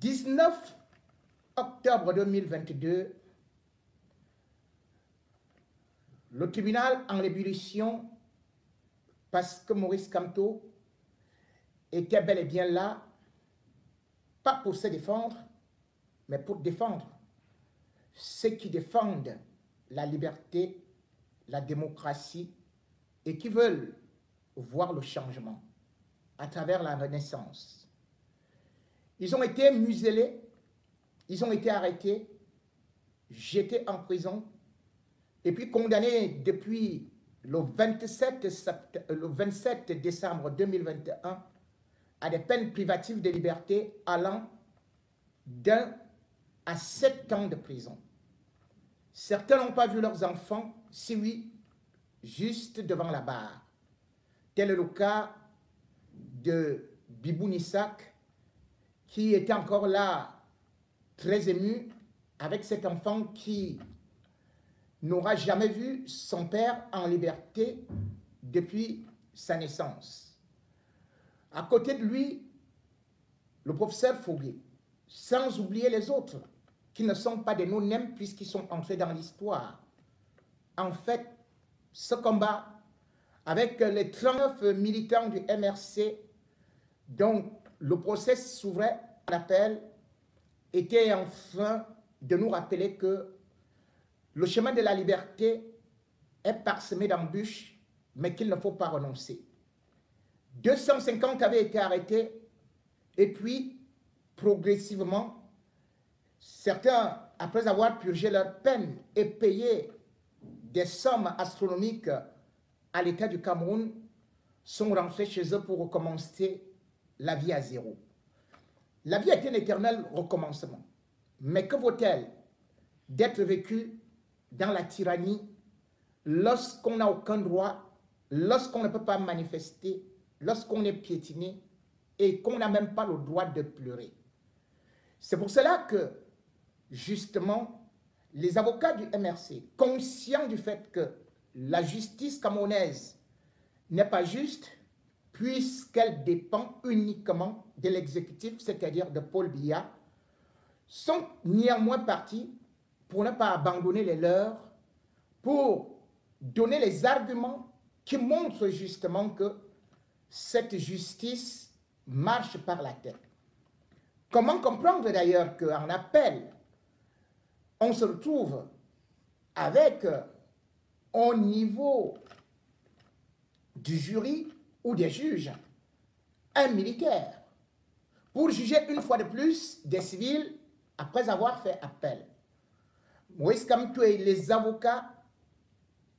19 octobre 2022, le tribunal en ébullition, parce que Maurice Kamto était bel et bien là, pas pour se défendre, mais pour défendre ceux qui défendent la liberté, la démocratie et qui veulent voir le changement à travers la Renaissance. Ils ont été muselés, ils ont été arrêtés, jetés en prison et puis condamnés depuis le 27 décembre 2021 à des peines privatives de liberté allant d'1 à 7 ans de prison. Certains n'ont pas vu leurs enfants, si oui, juste devant la barre. Tel est le cas de Bibou Nissak, qui était encore là, très ému, avec cet enfant qui n'aura jamais vu son père en liberté depuis sa naissance. À côté de lui, le professeur Fogué, sans oublier les autres, qui ne sont pas des no-names puisqu'ils sont entrés dans l'histoire. En fait, ce combat avec les 39 militants du MRC, dont le procès s'ouvrait en appel, était en train de nous rappeler que le chemin de la liberté est parsemé d'embûches, mais qu'il ne faut pas renoncer. 250 avaient été arrêtés, et puis, progressivement, certains, après avoir purgé leur peine et payé des sommes astronomiques à l'État du Cameroun, sont rentrés chez eux pour recommencer la vie à zéro. La vie est un éternel recommencement. Mais que vaut-elle d'être vécue dans la tyrannie lorsqu'on n'a aucun droit, lorsqu'on ne peut pas manifester, lorsqu'on est piétiné et qu'on n'a même pas le droit de pleurer? C'est pour cela que, justement, les avocats du MRC, conscients du fait que la justice camerounaise n'est pas juste, puisqu'elle dépend uniquement de l'exécutif, c'est-à-dire de Paul Biya, sont néanmoins partis pour ne pas abandonner les leurs, pour donner les arguments qui montrent justement que cette justice marche par la tête. Comment comprendre d'ailleurs qu'en appel, on se retrouve avec, au niveau du jury ou des juges, un militaire pour juger une fois de plus des civils après avoir fait appel? Moïse Kamto et les avocats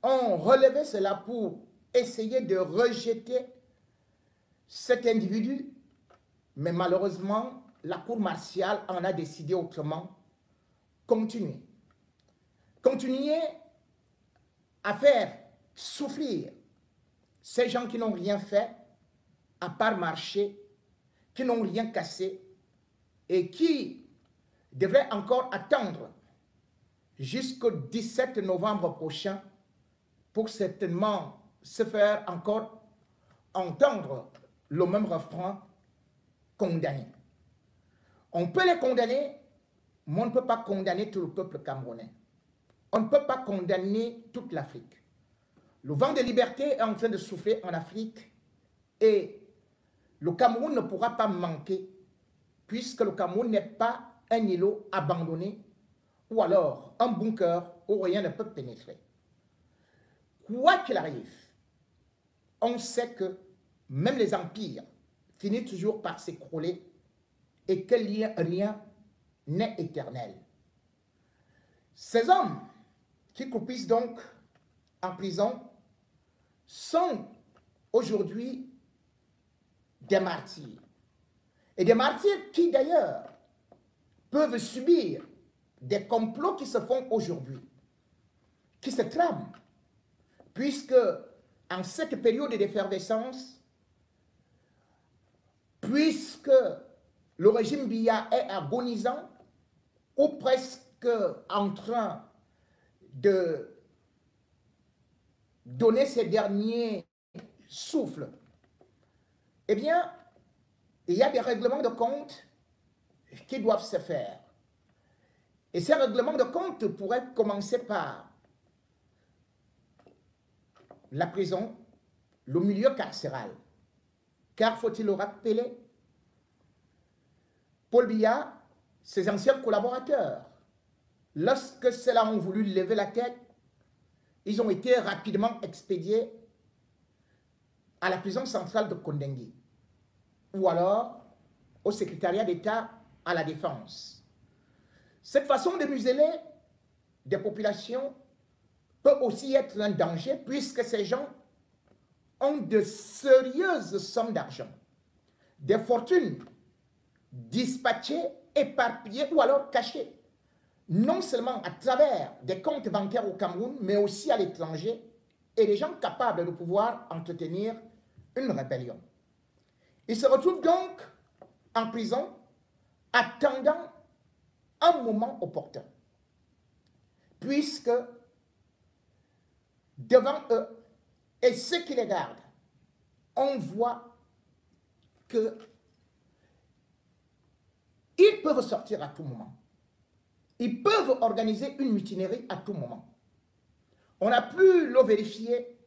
ont relevé cela pour essayer de rejeter cet individu, mais malheureusement, la cour martiale en a décidé autrement. Continuer à faire souffrir ces gens qui n'ont rien fait à part marcher, qui n'ont rien cassé et qui devraient encore attendre jusqu'au 17 novembre prochain pour certainement se faire encore entendre le même refrain: condamné. On peut les condamner, mais on ne peut pas condamner tout le peuple camerounais. On ne peut pas condamner toute l'Afrique. Le vent de liberté est en train de souffler en Afrique et le Cameroun ne pourra pas manquer, puisque le Cameroun n'est pas un îlot abandonné ou alors un bunker où rien ne peut pénétrer. Quoi qu'il arrive, on sait que même les empires finissent toujours par s'écrouler et que rien n'est éternel. Ces hommes qui croupissent donc en prison sont aujourd'hui des martyrs. Et des martyrs qui d'ailleurs peuvent subir des complots qui se font aujourd'hui, qui se trament, puisque en cette période d'effervescence, puisque le régime Biya est agonisant ou presque en train de donner ses derniers souffles, eh bien, il y a des règlements de compte tâches qui doivent se faire. Et ces règlements de compte pourraient commencer par la prison, le milieu carcéral. Car faut-il le rappeler, Paul Biya, ses anciens collaborateurs, lorsque ceux-là ont voulu lever la tête, ils ont été rapidement expédiés à la prison centrale de Kondengui ou alors au secrétariat d'État à la Défense. Cette façon de museler des populations peut aussi être un danger puisque ces gens ont de sérieuses sommes d'argent, des fortunes dispatchées, éparpillées ou alors cachées, non seulement à travers des comptes bancaires au Cameroun, mais aussi à l'étranger, et des gens capables de pouvoir entretenir une rébellion. Ils se retrouvent donc en prison, attendant un moment opportun, puisque devant eux et ceux qui les gardent, on voit que ils peuvent sortir à tout moment. Ils peuvent organiser une mutinerie à tout moment. On a pu le vérifier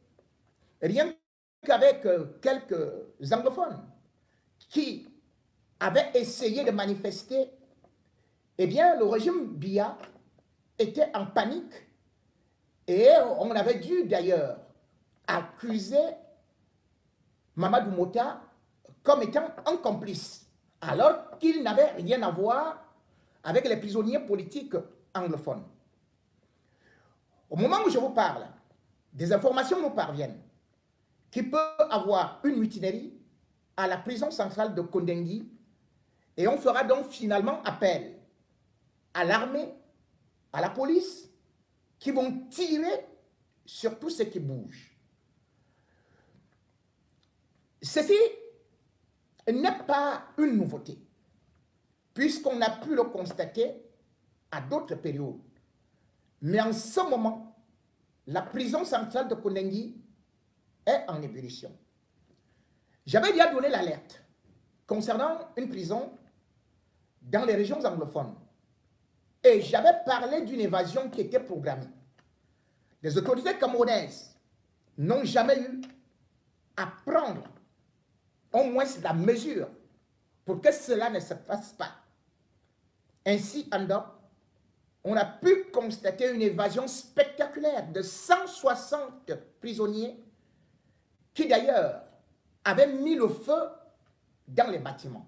rien qu'avec quelques anglophones qui avaient essayé de manifester. Eh bien, le régime Biya était en panique et on avait dû d'ailleurs accuser Mamadou Mota comme étant un complice, alors qu'il n'avait rien à voir avec les prisonniers politiques anglophones. Au moment où je vous parle, des informations nous parviennent qu'il peut avoir une mutinerie à la prison centrale de Kondengui et on fera donc finalement appel à l'armée, à la police, qui vont tirer sur tout ce qui bouge. Ceci n'est pas une nouveauté, puisqu'on a pu le constater à d'autres périodes. Mais en ce moment, la prison centrale de Kondengui est en ébullition. J'avais déjà donné l'alerte concernant une prison dans les régions anglophones. Et j'avais parlé d'une évasion qui était programmée. Les autorités camerounaises n'ont jamais eu à prendre au moins la mesure pour que cela ne se fasse pas. Ainsi, en Europe, on a pu constater une évasion spectaculaire de 160 prisonniers qui d'ailleurs avaient mis le feu dans les bâtiments.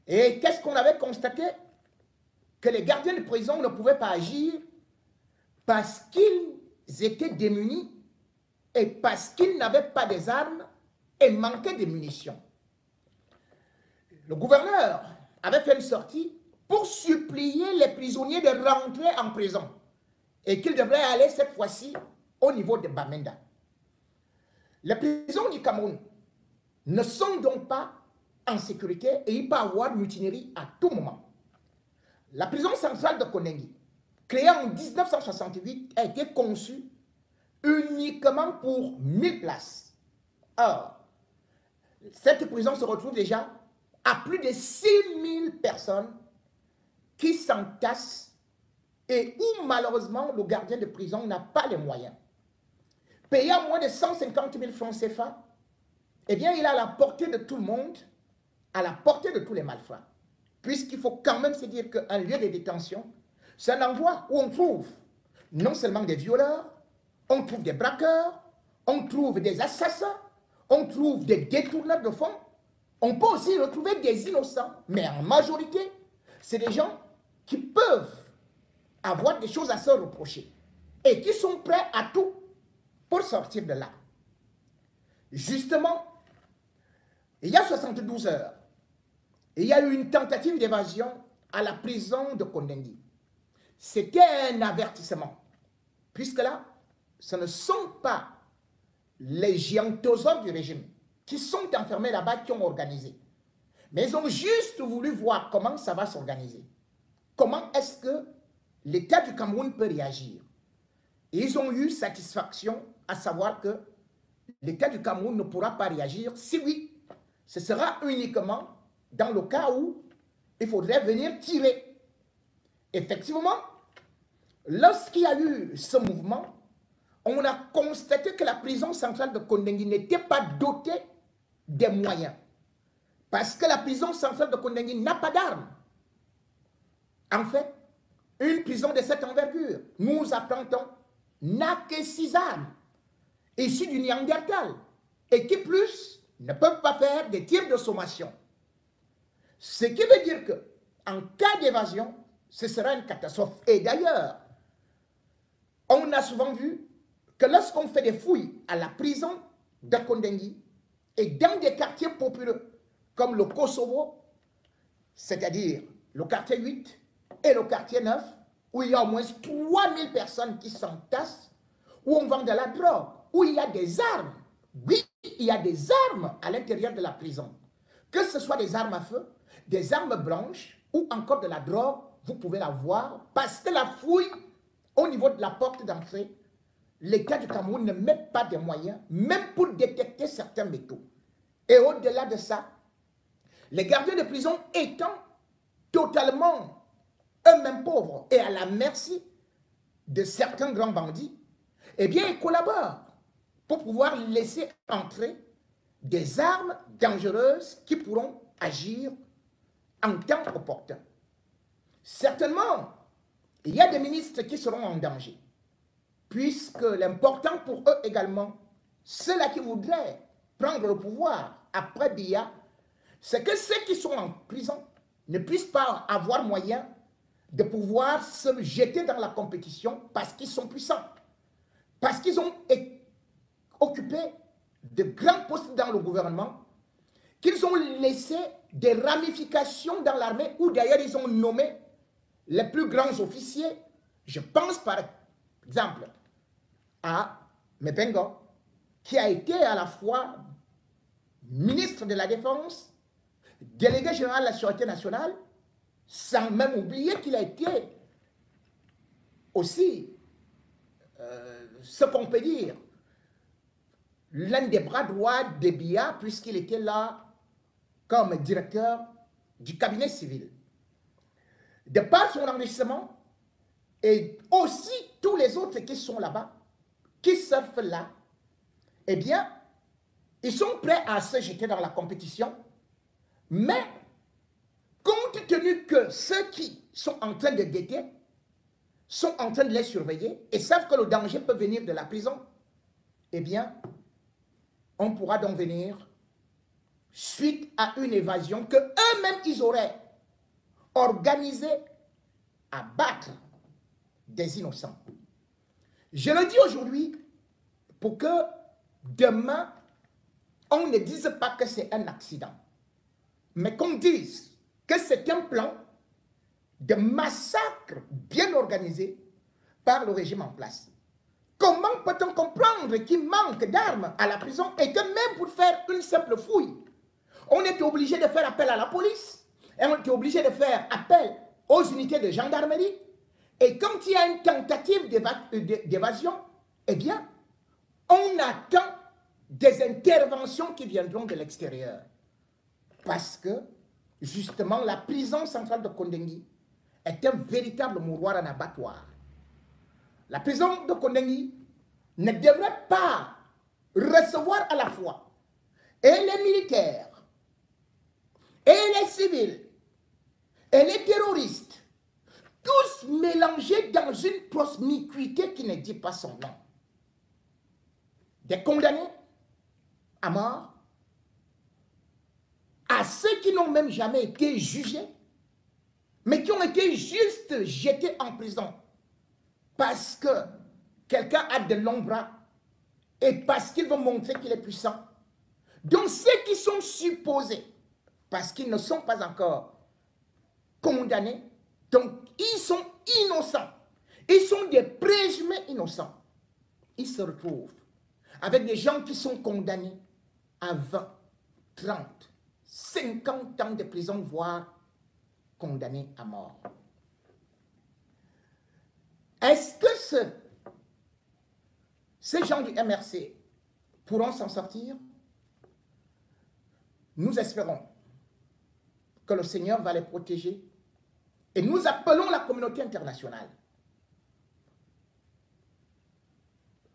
Et qu'est-ce qu'on avait constaté? Que les gardiens de prison ne pouvaient pas agir parce qu'ils étaient démunis et parce qu'ils n'avaient pas des armes et manquaient de munitions. Le gouverneur avait fait une sortie pour supplier les prisonniers de rentrer en prison et qu'ils devraient aller cette fois-ci au niveau de Bamenda. Les prisons du Cameroun ne sont donc pas en sécurité et il peut y avoir mutinerie à tout moment. La prison centrale de Kondengui, créée en 1968, a été conçue uniquement pour 1000 places. Or, cette prison se retrouve déjà à plus de 6000 personnes qui s'entassent et où malheureusement le gardien de prison n'a pas les moyens. Payé à moins de 150 000 francs CFA, eh bien il est à la portée de tout le monde, à la portée de tous les malfrats. Puisqu'il faut quand même se dire qu'un lieu de détention, c'est un endroit où on trouve non seulement des violeurs, on trouve des braqueurs, on trouve des assassins, on trouve des détourneurs de fonds, on peut aussi retrouver des innocents, mais en majorité, c'est des gens qui peuvent avoir des choses à se reprocher et qui sont prêts à tout pour sortir de là. Justement, il y a 72 heures, il y a eu une tentative d'évasion à la prison de Kondengui. C'était un avertissement, puisque là, ce ne sont pas les gigantosaures du régime qui sont enfermés là-bas qui ont organisé. Mais ils ont juste voulu voir comment ça va s'organiser. Comment est-ce que l'État du Cameroun peut réagir. Et ils ont eu satisfaction à savoir que l'État du Cameroun ne pourra pas réagir. Si oui, ce sera uniquement dans le cas où il faudrait venir tirer. Effectivement, lorsqu'il y a eu ce mouvement, on a constaté que la prison centrale de Kondengui n'était pas dotée des moyens. Parce que la prison centrale de Kondengui n'a pas d'armes. En fait, une prison de cette envergure, nous apprendons, n'a que 6 armes, issues du Néandertal, et qui plus ne peuvent pas faire des tirs de sommation. Ce qui veut dire que, en cas d'évasion, ce sera une catastrophe. Et d'ailleurs, on a souvent vu que lorsqu'on fait des fouilles à la prison de Kondengui et dans des quartiers populeux comme le Kosovo, c'est-à-dire le quartier 8 et le quartier 9, où il y a au moins 3000 personnes qui s'entassent, où on vend de la drogue, où il y a des armes. Oui, il y a des armes à l'intérieur de la prison. Que ce soit des armes à feu, des armes blanches ou encore de la drogue, vous pouvez la voir parce que la fouille au niveau de la porte d'entrée, l'État du Cameroun ne met pas de moyens, même pour détecter certains métaux. Et au-delà de ça, les gardiens de prison étant totalement eux-mêmes pauvres et à la merci de certains grands bandits, eh bien, ils collaborent pour pouvoir laisser entrer des armes dangereuses qui pourront agir en temps opportun. Certainement, il y a des ministres qui seront en danger, puisque l'important pour eux également, ceux-là qui voudraient prendre le pouvoir après Biya, c'est que ceux qui sont en prison ne puissent pas avoir moyen de pouvoir se jeter dans la compétition parce qu'ils sont puissants, parce qu'ils ont occupé de grands postes dans le gouvernement, qu'ils ont laissé des ramifications dans l'armée, où d'ailleurs ils ont nommé les plus grands officiers. Je pense par exemple à Mepengo, qui a été à la fois ministre de la Défense, délégué général de la Sûreté nationale, sans même oublier qu'il a été aussi, ce qu'on peut dire, l'un des bras droits de Biya, puisqu'il était là comme directeur du cabinet civil. De par son enrichissement, et aussi tous les autres qui sont là-bas, qui surfent là, eh bien, ils sont prêts à se jeter dans la compétition, mais compte tenu que ceux qui sont en train de guetter sont en train de les surveiller et savent que le danger peut venir de la prison, eh bien, on pourra donc venir, suite à une évasion que eux-mêmes ils auraient organisée, à battre des innocents. Je le dis aujourd'hui pour que demain, on ne dise pas que c'est un accident, mais qu'on dise que c'est un plan de massacre bien organisé par le régime en place. Comment peut-on comprendre qu'il manque d'armes à la prison et que même pour faire une simple fouille, on était obligé de faire appel à la police, et on était obligé de faire appel aux unités de gendarmerie, et quand il y a une tentative d'évasion, eh bien, on attend des interventions qui viendront de l'extérieur. Parce que, justement, la prison centrale de Kondengui est un véritable mouroir en abattoir. La prison de Kondengui ne devrait pas recevoir à la fois et les militaires, et les civils, et les terroristes, tous mélangés dans une promiscuité qui ne dit pas son nom. Des condamnés à mort, à ceux qui n'ont même jamais été jugés, mais qui ont été juste jetés en prison parce que quelqu'un a de longs bras et parce qu'il veut montrer qu'il est puissant. Donc ceux qui sont supposés, parce qu'ils ne sont pas encore condamnés, donc ils sont innocents, ils sont des présumés innocents, ils se retrouvent avec des gens qui sont condamnés à 20, 30, 50 ans de prison, voire condamnés à mort. Est-ce que ces gens du MRC pourront s'en sortir? Nous espérons. que le Seigneur va les protéger. Et nous appelons la communauté internationale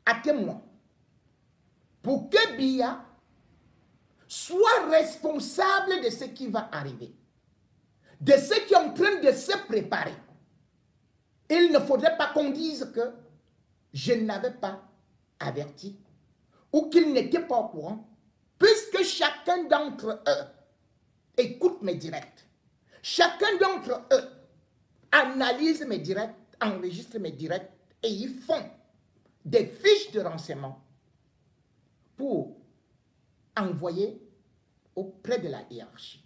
à témoin pour que Biya soit responsable de ce qui va arriver, de ce qui est en train de se préparer. Il ne faudrait pas qu'on dise que je n'avais pas averti ou qu'il n'était pas au courant, puisque chacun d'entre eux écoute mes directs. Chacun d'entre eux analyse mes directs, enregistre mes directs et ils font des fiches de renseignement pour envoyer auprès de la hiérarchie.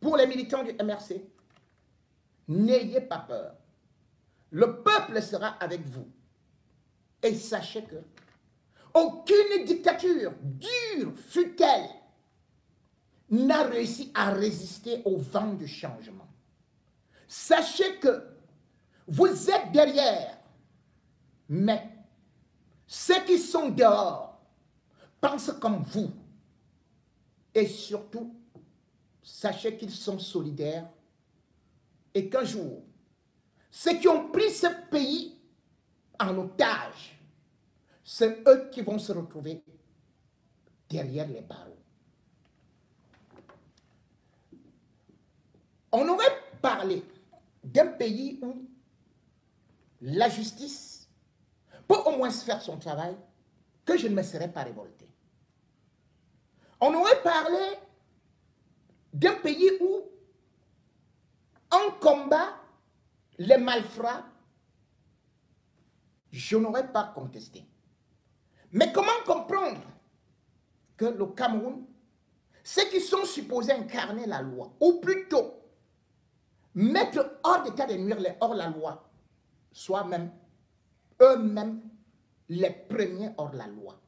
Pour les militants du MRC, n'ayez pas peur. Le peuple sera avec vous. Et sachez que aucune dictature, dure fut-elle, n'a réussi à résister au vent du changement. Sachez que vous êtes derrière, mais ceux qui sont dehors pensent comme vous. Et surtout, sachez qu'ils sont solidaires et qu'un jour, ceux qui ont pris ce pays en otage, c'est eux qui vont se retrouver derrière les barreaux. On aurait parlé d'un pays où la justice peut au moins faire son travail, que je ne me serais pas révolté. On aurait parlé d'un pays où on combat les malfrats, je n'aurais pas contesté. Mais comment comprendre que le Cameroun, ceux qui sont supposés incarner la loi, ou plutôt mettre hors d'état de nuire les hors-la-loi, soient même eux-mêmes les premiers hors-la-loi?